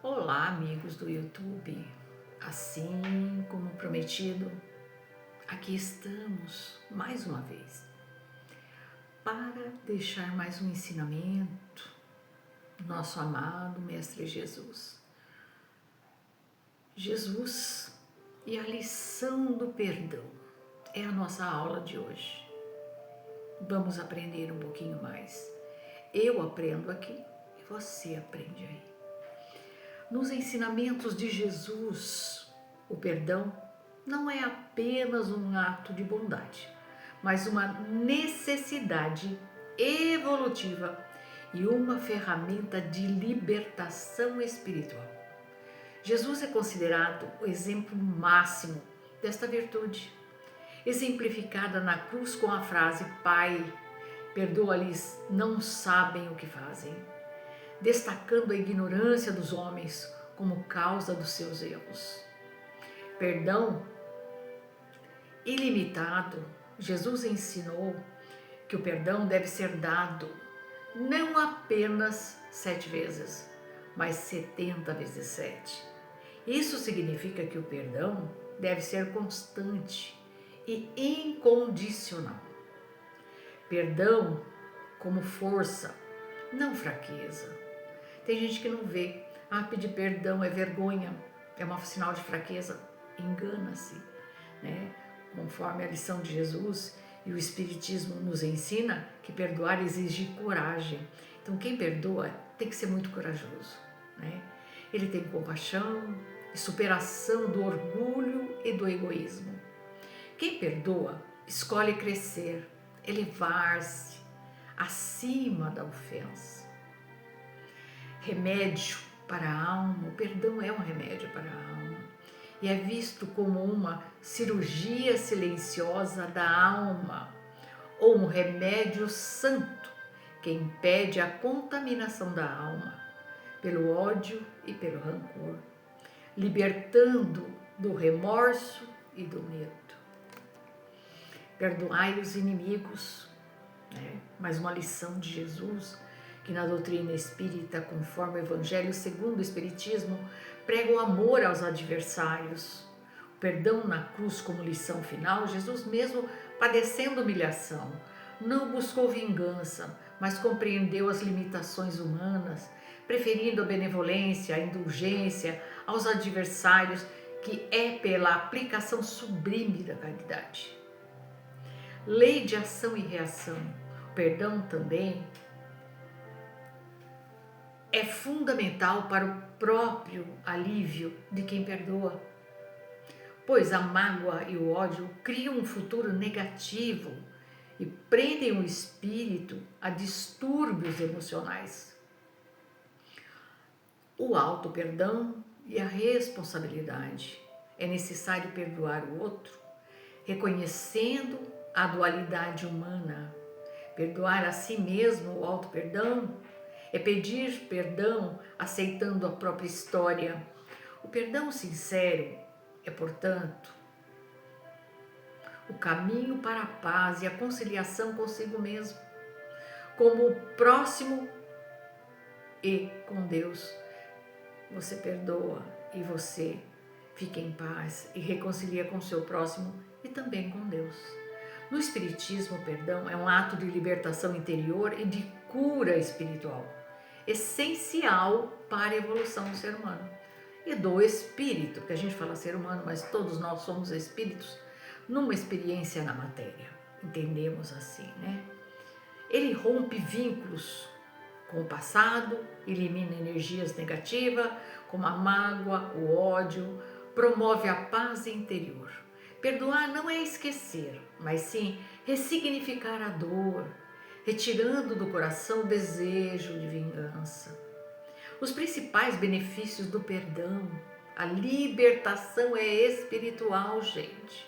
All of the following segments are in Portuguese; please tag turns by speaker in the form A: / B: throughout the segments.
A: Olá, amigos do YouTube. Assim como prometido, aqui estamos mais uma vez para deixar mais um ensinamento do nosso amado Mestre Jesus. Jesus e a lição do perdão é a nossa aula de hoje. Vamos aprender um pouquinho mais. Eu aprendo aqui e você aprende aí. Nos ensinamentos de Jesus, o perdão não é apenas um ato de bondade, mas uma necessidade evolutiva e uma ferramenta de libertação espiritual. Jesus é considerado o exemplo máximo desta virtude, exemplificada na cruz com a frase: Pai, perdoa-lhes, não sabem o que fazem, destacando a ignorância dos homens como causa dos seus erros. Perdão ilimitado. Jesus ensinou que o perdão deve ser dado não apenas 7 vezes, mas 70 vezes 7. Isso significa que o perdão deve ser constante e incondicional. Perdão como força, não fraqueza. Tem gente que não vê. Pedir perdão é vergonha, é um sinal de fraqueza. Engana-se, né? Conforme a lição de Jesus e o Espiritismo nos ensina que perdoar exige coragem. Então, quem perdoa tem que ser muito corajoso, né? Ele tem compaixão e superação do orgulho e do egoísmo. Quem perdoa escolhe crescer, elevar-se acima da ofensa. Remédio para a alma, o perdão é um remédio para a alma e é visto como uma cirurgia silenciosa da alma ou um remédio santo que impede a contaminação da alma pelo ódio e pelo rancor, libertando do remorso e do medo. Perdoai os inimigos, né? Mais uma lição de Jesus que na doutrina espírita, conforme o Evangelho segundo o Espiritismo, prega o amor aos adversários. O perdão na cruz como lição final, Jesus mesmo padecendo humilhação, não buscou vingança, mas compreendeu as limitações humanas, preferindo a benevolência, a indulgência aos adversários, que é pela aplicação sublime da caridade. Lei de ação e reação. O perdão também é fundamental para o próprio alívio de quem perdoa, pois a mágoa e o ódio criam um futuro negativo e prendem o espírito a distúrbios emocionais. O auto-perdão e a responsabilidade. É necessário perdoar o outro, reconhecendo a dualidade humana. Perdoar a si mesmo, o auto-perdão, é pedir perdão aceitando a própria história. O perdão sincero é, portanto, o caminho para a paz e a conciliação consigo mesmo, como o próximo e com Deus. Você perdoa e você fica em paz e reconcilia com o seu próximo e também com Deus. No Espiritismo, o perdão é um ato de libertação interior e de cura espiritual, essencial para a evolução do ser humano e do espírito, que a gente fala ser humano, mas todos nós somos espíritos numa experiência na matéria, entendemos assim, né? Ele rompe vínculos com o passado, elimina energias negativas, como a mágoa, o ódio, promove a paz interior. Perdoar não é esquecer, mas sim ressignificar a dor, retirando do coração o desejo de vingança. Os principais benefícios do perdão, a libertação é espiritual, gente.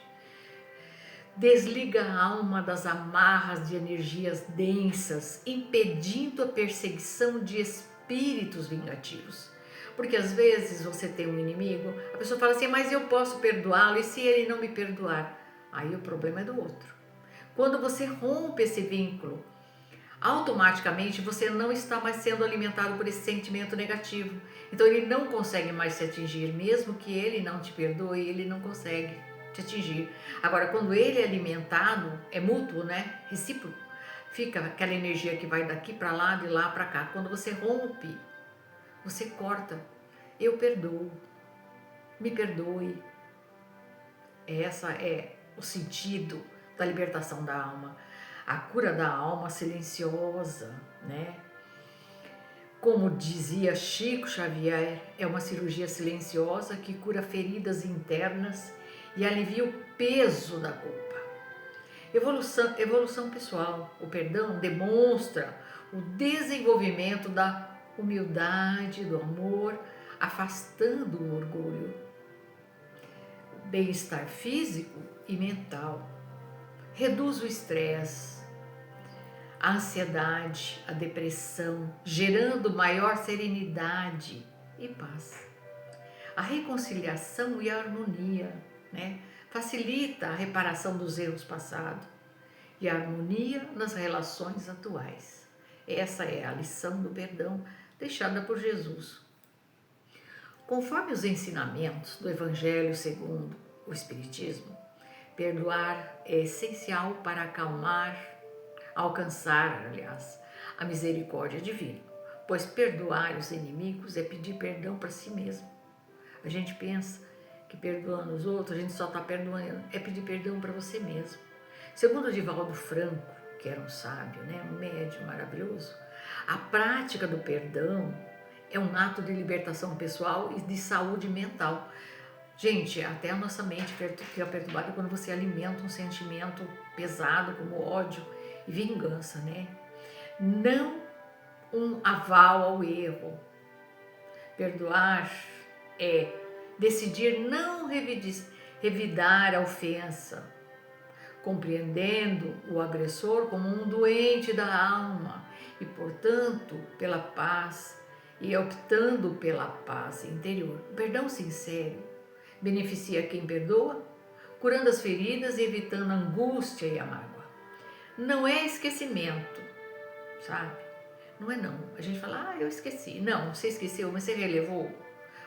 A: Desliga a alma das amarras de energias densas, impedindo a perseguição de espíritos vingativos. Porque às vezes você tem um inimigo, a pessoa fala assim, mas eu posso perdoá-lo e se ele não me perdoar? Aí o problema é do outro. Quando você rompe esse vínculo, automaticamente você não está mais sendo alimentado por esse sentimento negativo. Então ele não consegue mais te atingir, mesmo que ele não te perdoe, ele não consegue te atingir. Agora, quando ele é alimentado, é mútuo, né? Recíproco. Fica aquela energia que vai daqui para lá, de lá para cá. Quando você rompe, você corta. Eu perdoo. Me perdoe. Essa é o sentido da libertação da alma. A cura da alma silenciosa, né? Como dizia Chico Xavier, é uma cirurgia silenciosa que cura feridas internas e alivia o peso da culpa. Evolução pessoal. O perdão demonstra o desenvolvimento da humildade, do amor, afastando o orgulho. Bem-estar físico e mental. Reduz o estresse, a ansiedade, a depressão, gerando maior serenidade e paz. A reconciliação e a harmonia, né? Facilita a reparação dos erros passados e a harmonia nas relações atuais. Essa é a lição do perdão deixada por Jesus. Conforme os ensinamentos do Evangelho segundo o Espiritismo, perdoar é essencial para alcançar, a misericórdia divina, pois perdoar os inimigos é pedir perdão para si mesmo. A gente pensa que perdoando os outros, a gente só está perdoando, é pedir perdão para você mesmo. Segundo Divaldo Franco, que era um sábio, né, um médium maravilhoso, a prática do perdão é um ato de libertação pessoal e de saúde mental. Gente, até a nossa mente fica perturbada quando você alimenta um sentimento pesado como ódio e vingança, né? Não um aval ao erro. Perdoar é decidir não revidar a ofensa, compreendendo o agressor como um doente da alma e, portanto, pela paz e optando pela paz interior. O perdão sincero beneficia quem perdoa, curando as feridas e evitando a angústia e a mágoa. Não é esquecimento, sabe? Não é não. A gente fala, eu esqueci. Não, você esqueceu, mas você relevou.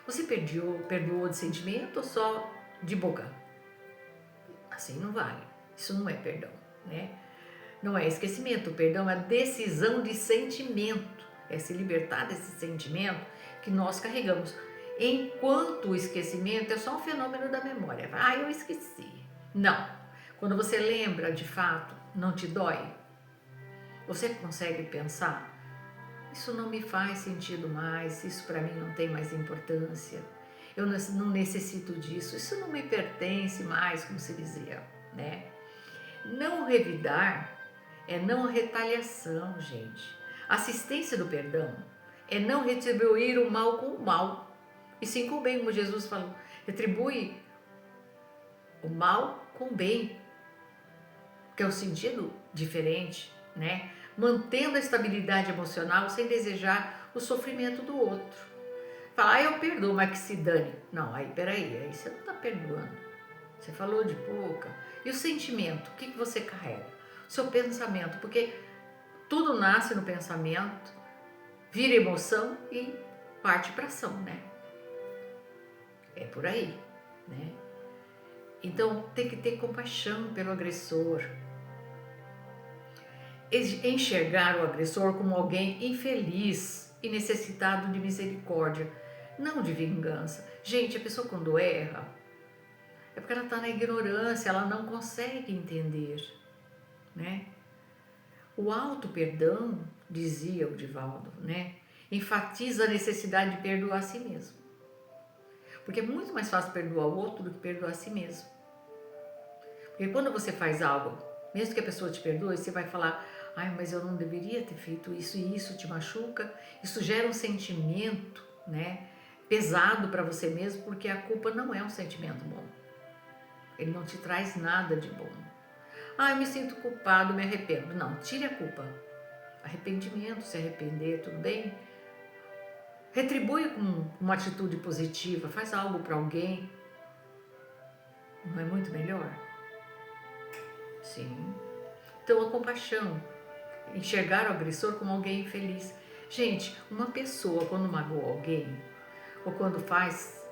A: Você perdoou de sentimento ou só de boca? Assim não vale. Isso não é perdão, né? Não é esquecimento. O perdão é decisão de sentimento. É se libertar desse sentimento que nós carregamos. Enquanto o esquecimento é só um fenômeno da memória. Eu esqueci. Não. Quando você lembra de fato, não te dói? Você consegue pensar? Isso não me faz sentido mais, isso para mim não tem mais importância, eu não necessito disso, isso não me pertence mais, como se dizia, né? Não revidar é não retaliação, gente. Assistência do perdão é não retribuir o mal com o mal, e sim com o bem, como Jesus falou, retribui o mal com o bem, que é um sentido diferente, né? Mantendo a estabilidade emocional sem desejar o sofrimento do outro. Falar, eu perdoo, mas que se dane. Não, peraí, você não está perdoando. Você falou de boca. E o sentimento, o que você carrega? O seu pensamento, porque tudo nasce no pensamento, vira emoção e parte para ação, né? É por aí, né? Então tem que ter compaixão pelo agressor. Enxergar o agressor como alguém infeliz e necessitado de misericórdia, não de vingança. Gente, a pessoa quando erra, é porque ela está na ignorância, ela não consegue entender, né? O auto-perdão, dizia o Divaldo, né? Enfatiza a necessidade de perdoar a si mesmo. Porque é muito mais fácil perdoar o outro do que perdoar a si mesmo. Porque quando você faz algo, mesmo que a pessoa te perdoe, você vai falar, mas eu não deveria ter feito isso e isso te machuca. Isso gera um sentimento, né, pesado para você mesmo, porque a culpa não é um sentimento bom. Ele não te traz nada de bom. Eu me sinto culpado, me arrependo. Não, tire a culpa. Arrependimento, se arrepender, tudo bem? Retribui com uma atitude positiva, faz algo para alguém. Não é muito melhor? Sim. Então a compaixão enxergar o agressor como alguém infeliz. Gente, uma pessoa quando magoa alguém, ou quando faz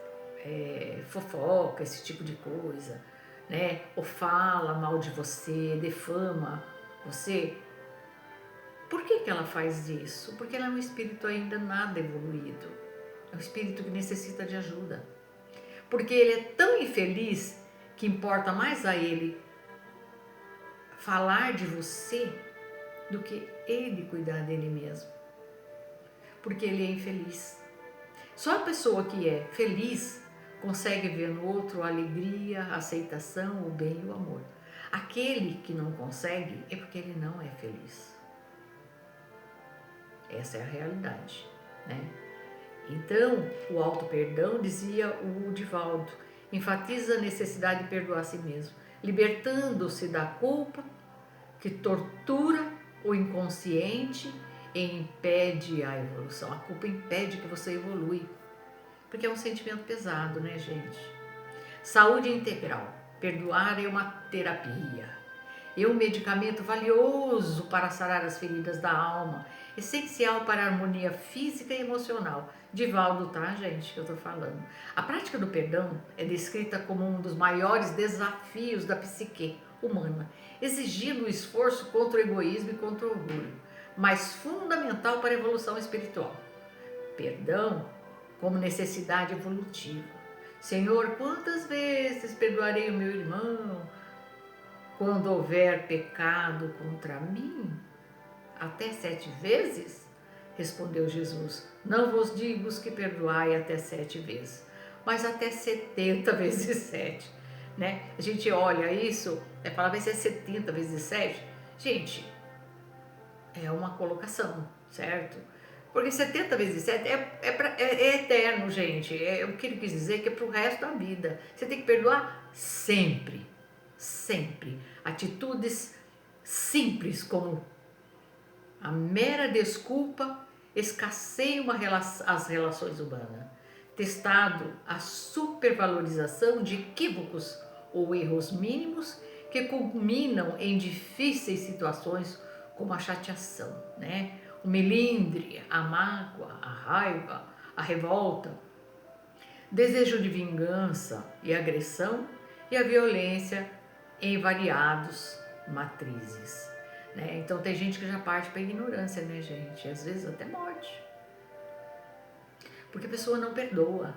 A: fofoca, esse tipo de coisa, né? Ou fala mal de você, defama você, por que ela faz isso? Porque ela é um espírito ainda nada evoluído. É um espírito que necessita de ajuda. Porque ele é tão infeliz que importa mais a ele falar de você do que ele cuidar dele mesmo. Porque ele é infeliz. Só a pessoa que é feliz consegue ver no outro a alegria, a aceitação, o bem e o amor. Aquele que não consegue é porque ele não é feliz. Essa é a realidade, né? Então, o auto-perdão, dizia o Divaldo, enfatiza a necessidade de perdoar a si mesmo, libertando-se da culpa que tortura o inconsciente e impede a evolução. A culpa impede que você evolui, porque é um sentimento pesado, né, gente? Saúde integral. Perdoar é uma terapia. É um medicamento valioso para sarar as feridas da alma, essencial para a harmonia física e emocional. Divaldo, tá, gente, que eu tô falando. A prática do perdão é descrita como um dos maiores desafios da psique humana, exigindo o esforço contra o egoísmo e contra o orgulho, mas fundamental para a evolução espiritual. Perdão como necessidade evolutiva. Senhor, quantas vezes perdoarei o meu irmão quando houver pecado contra mim? Até 7 vezes? Respondeu Jesus. Não vos digo que perdoai até 7 vezes, mas até 70 vezes 7. Né? A gente olha isso, fala, vai ser 70 vezes 7. Gente, é uma colocação, certo? Porque 70 vezes 7 é eterno, gente. O que ele quis dizer que é para o resto da vida. Você tem que perdoar sempre. Sempre. Atitudes simples, como a mera desculpa, escasseiam as relações humanas. Testado a supervalorização de equívocos ou erros mínimos que culminam em difíceis situações como a chateação, né? O melindre, a mágoa, a raiva, a revolta, desejo de vingança e agressão e a violência em variados matrizes, né? Então tem gente que já parte para a ignorância, né, gente? Às vezes até morte. Porque a pessoa não perdoa,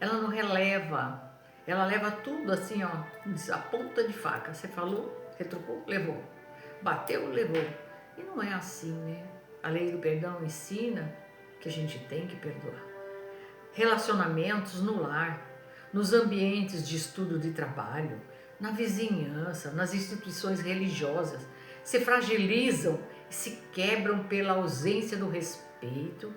A: ela não releva, ela leva tudo assim, ó, a ponta de faca. Você falou, retrucou, levou. Bateu, levou. E não é assim, né? A lei do perdão ensina que a gente tem que perdoar. Relacionamentos no lar, nos ambientes de estudo de trabalho, na vizinhança, nas instituições religiosas, se fragilizam e se quebram pela ausência do respeito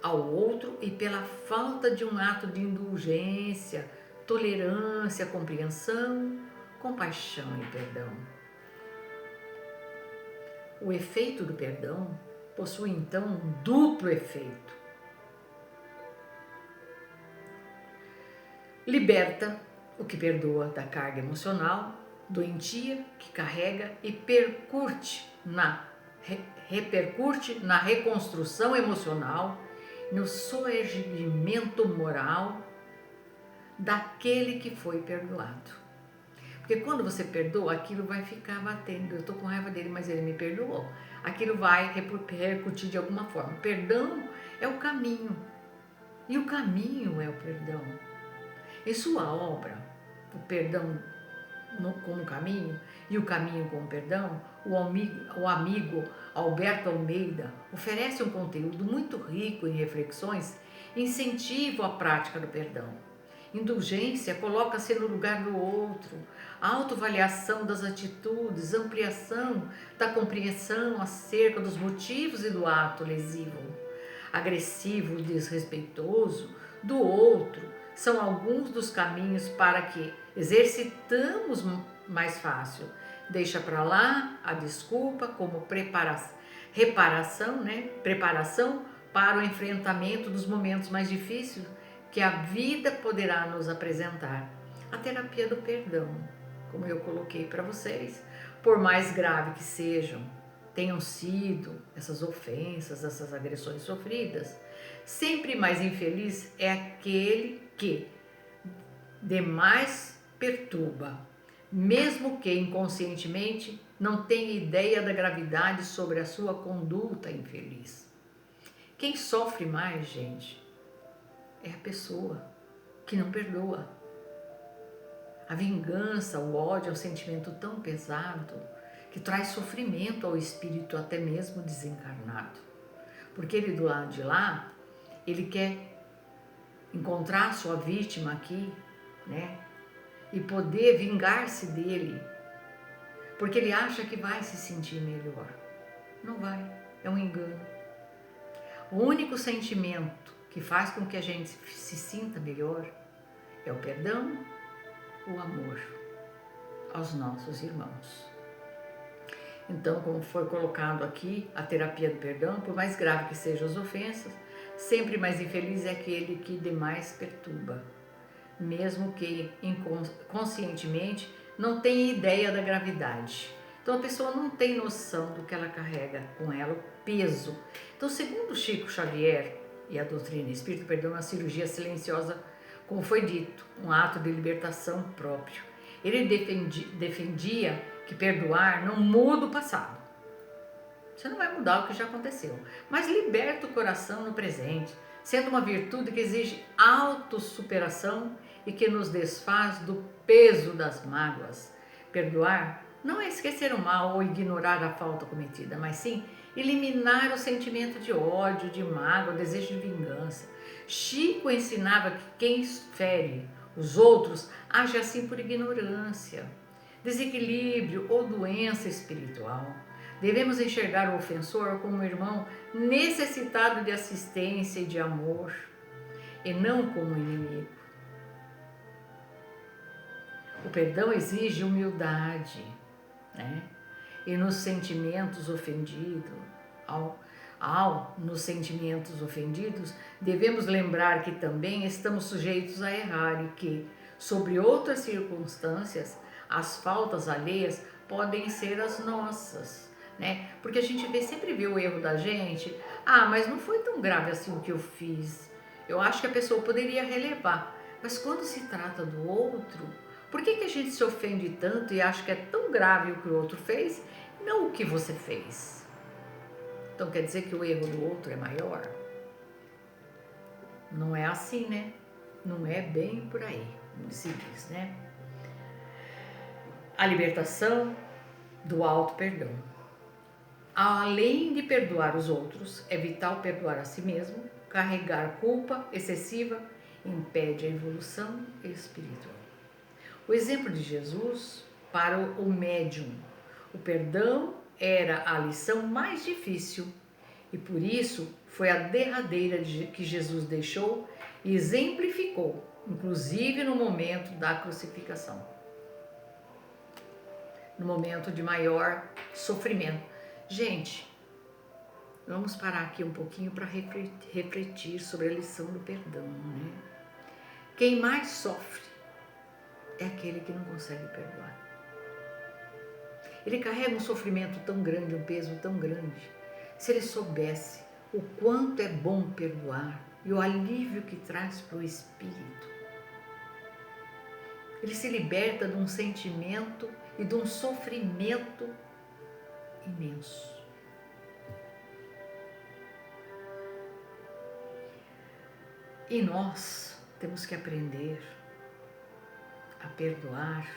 A: ao outro e pela falta de um ato de indulgência, tolerância, compreensão, compaixão e perdão. O efeito do perdão possui então um duplo efeito. Liberta o que perdoa da carga emocional doentia que carrega e repercute na reconstrução emocional, no soerguimento moral daquele que foi perdoado. Porque quando você perdoa, aquilo vai ficar batendo. Eu estou com raiva dele, mas ele me perdoou. Aquilo vai repercutir de alguma forma. O perdão é o caminho. E o caminho é o perdão. Em sua obra, o perdão como caminho e o caminho como perdão, o amigo Alberto Almeida oferece um conteúdo muito rico em reflexões e incentivo à prática do perdão. Indulgência coloca-se no lugar do outro, autoavaliação das atitudes, ampliação da compreensão acerca dos motivos e do ato lesivo, agressivo, desrespeitoso do outro, são alguns dos caminhos para que exercitamos mais fácil. Deixa para lá a desculpa como preparação para o enfrentamento dos momentos mais difíceis que a vida poderá nos apresentar. A terapia do perdão, como eu coloquei para vocês, por mais grave que sejam, tenham sido essas ofensas, essas agressões sofridas, sempre mais infeliz é aquele que demais perturba, mesmo que inconscientemente não tenha ideia da gravidade sobre a sua conduta infeliz. Quem sofre mais, gente, é a pessoa que não perdoa. A vingança, o ódio é um sentimento tão pesado que traz sofrimento ao espírito até mesmo desencarnado. Porque ele do lado de lá, ele quer encontrar sua vítima aqui, né? E poder vingar-se dele. Porque ele acha que vai se sentir melhor. Não vai, é um engano. O único sentimento que faz com que a gente se sinta melhor é o perdão, o amor aos nossos irmãos. Então, como foi colocado aqui, a terapia do perdão, por mais grave que sejam as ofensas, sempre mais infeliz é aquele que demais perturba, mesmo que inconscientemente não tenha ideia da gravidade. Então, a pessoa não tem noção do que ela carrega com ela, o peso. Então, segundo Chico Xavier e a doutrina espírita, o perdão é uma cirurgia silenciosa, como foi dito, um ato de libertação próprio. Ele defendia que perdoar não muda o passado. Você não vai mudar o que já aconteceu, mas liberta o coração no presente, sendo uma virtude que exige autossuperação e que nos desfaz do peso das mágoas. Perdoar não é esquecer o mal ou ignorar a falta cometida, mas sim eliminar o sentimento de ódio, de mágoa, desejo de vingança. Chico ensinava que quem fere os outros age assim por ignorância, desequilíbrio ou doença espiritual. Devemos enxergar o ofensor como um irmão necessitado de assistência e de amor, e não como inimigo. O perdão exige humildade, né? E nos sentimentos ofendidos, nos sentimentos ofendidos, devemos lembrar que também estamos sujeitos a errar e que, sobre outras circunstâncias, as faltas alheias podem ser as nossas, né? Porque a gente sempre vê o erro da gente. Ah, mas não foi tão grave assim o que eu fiz. Eu acho que a pessoa poderia relevar. Mas quando se trata do outro, por que a gente se ofende tanto e acha que é tão grave o que o outro fez, não o que você fez? Então quer dizer que o erro do outro é maior? Não é assim, né? Não é bem por aí, como se diz, né? A libertação do auto-perdão. Além de perdoar os outros, é vital perdoar a si mesmo. Carregar culpa excessiva impede a evolução espiritual. O exemplo de Jesus para o médium. O perdão era a lição mais difícil e por isso foi a derradeira que Jesus deixou e exemplificou, inclusive no momento da crucificação, no momento de maior sofrimento. Gente, vamos parar aqui um pouquinho para refletir sobre a lição do perdão, né? Quem mais sofre é aquele que não consegue perdoar. Ele carrega um sofrimento tão grande, um peso tão grande. Se ele soubesse o quanto é bom perdoar e o alívio que traz para o espírito, ele se liberta de um sentimento e de um sofrimento imenso. E nós temos que aprender a perdoar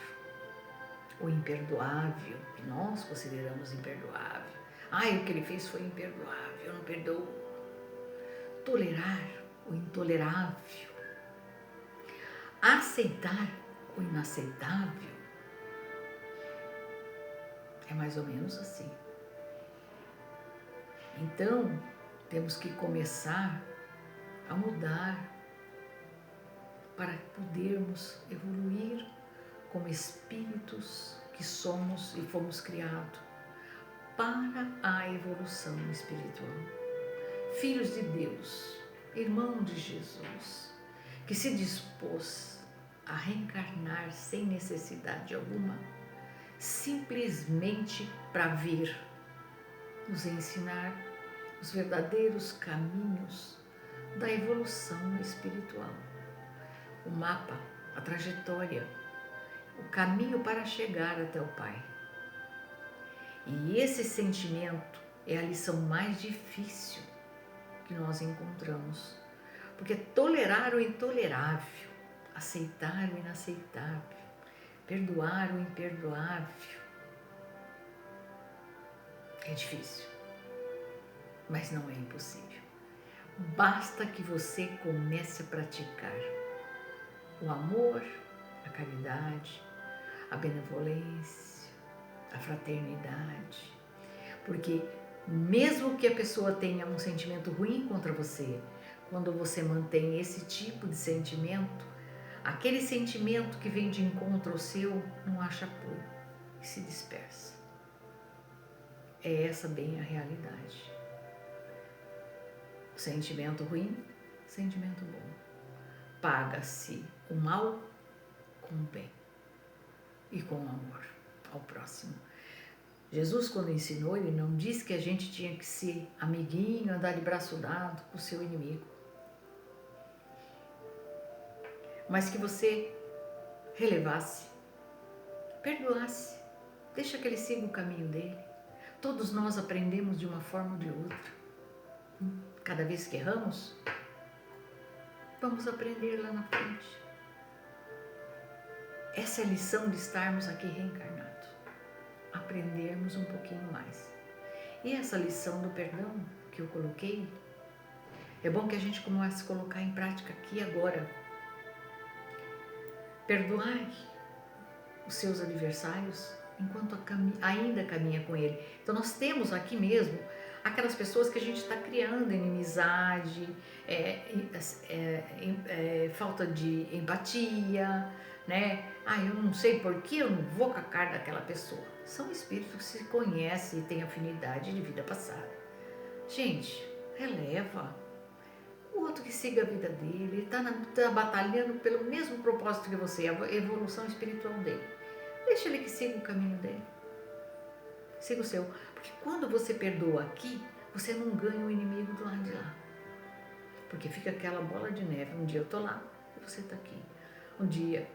A: o imperdoável, que nós consideramos imperdoável. Ai, o que ele fez foi imperdoável, eu não perdoo. Tolerar o intolerável. Aceitar o inaceitável. É mais ou menos assim. Então, temos que começar a mudar para podermos evoluir como espíritos que somos e fomos criados para a evolução espiritual. Filhos de Deus, irmão de Jesus, que se dispôs a reencarnar sem necessidade alguma, simplesmente para vir nos ensinar os verdadeiros caminhos da evolução espiritual. O mapa, a trajetória, o caminho para chegar até o Pai. E esse sentimento é a lição mais difícil que nós encontramos, porque tolerar o intolerável, aceitar o inaceitável, perdoar o imperdoável é difícil, mas não é impossível. Basta que você comece a praticar o amor, a caridade, a benevolência, a fraternidade, porque mesmo que a pessoa tenha um sentimento ruim contra você, quando você mantém esse tipo de sentimento, aquele sentimento que vem de encontro ao seu não acha apoio e se dispersa. É essa bem a realidade. O sentimento ruim, sentimento bom. Paga-se o mal com o bem e com o amor ao próximo. Jesus, quando ensinou, ele não disse que a gente tinha que ser amiguinho, andar de braço dado com o seu inimigo, mas que você relevasse, perdoasse, deixa que ele siga o caminho dele. Todos nós aprendemos de uma forma ou de outra. Cada vez que erramos, vamos aprender lá na frente. Essa é a lição de estarmos aqui reencarnados. Aprendermos um pouquinho mais. E essa lição do perdão que eu coloquei, é bom que a gente comece a colocar em prática aqui agora. Perdoai os seus adversários enquanto ainda caminha com ele. Então nós temos aqui mesmo aquelas pessoas que a gente está criando inimizade, falta de empatia, né? Eu não sei por que eu não vou com a cara daquela pessoa. São espíritos que se conhecem e têm afinidade de vida passada. Gente, releva. O outro que siga a vida dele, ele está batalhando pelo mesmo propósito que você, a evolução espiritual dele. Deixa ele que siga o caminho dele. Siga o seu. Porque quando você perdoa aqui, você não ganha o inimigo do lado de lá. Porque fica aquela bola de neve. Um dia eu estou lá e você está aqui. Um dia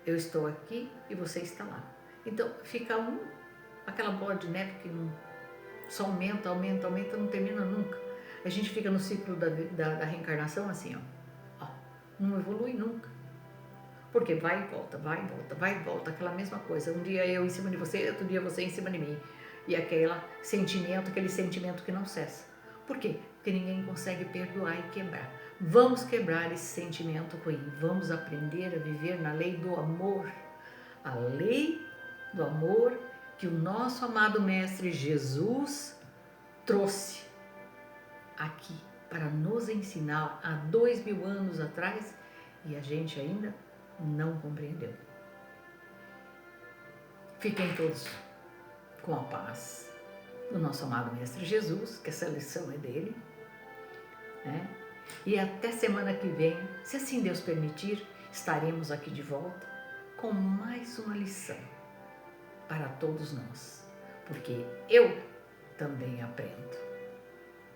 A: eu estou aqui e você está lá. Então fica aquela bola de neve que só aumenta, não termina nunca. A gente fica no ciclo da reencarnação assim, ó, não evolui nunca. Porque vai e volta, vai e volta, vai e volta, aquela mesma coisa. Um dia eu em cima de você, outro dia você em cima de mim. E aquele sentimento que não cessa. Por quê? Porque ninguém consegue perdoar e quebrar. Vamos quebrar esse sentimento ruim. Vamos aprender a viver na lei do amor. A lei do amor que o nosso amado Mestre Jesus trouxe aqui para nos ensinar há 2000 anos atrás e a gente ainda não compreendeu. Fiquem todos com a paz do nosso amado Mestre Jesus, que essa lição é dele, né? E até semana que vem, se assim Deus permitir, estaremos aqui de volta com mais uma lição para todos nós, porque eu também aprendo.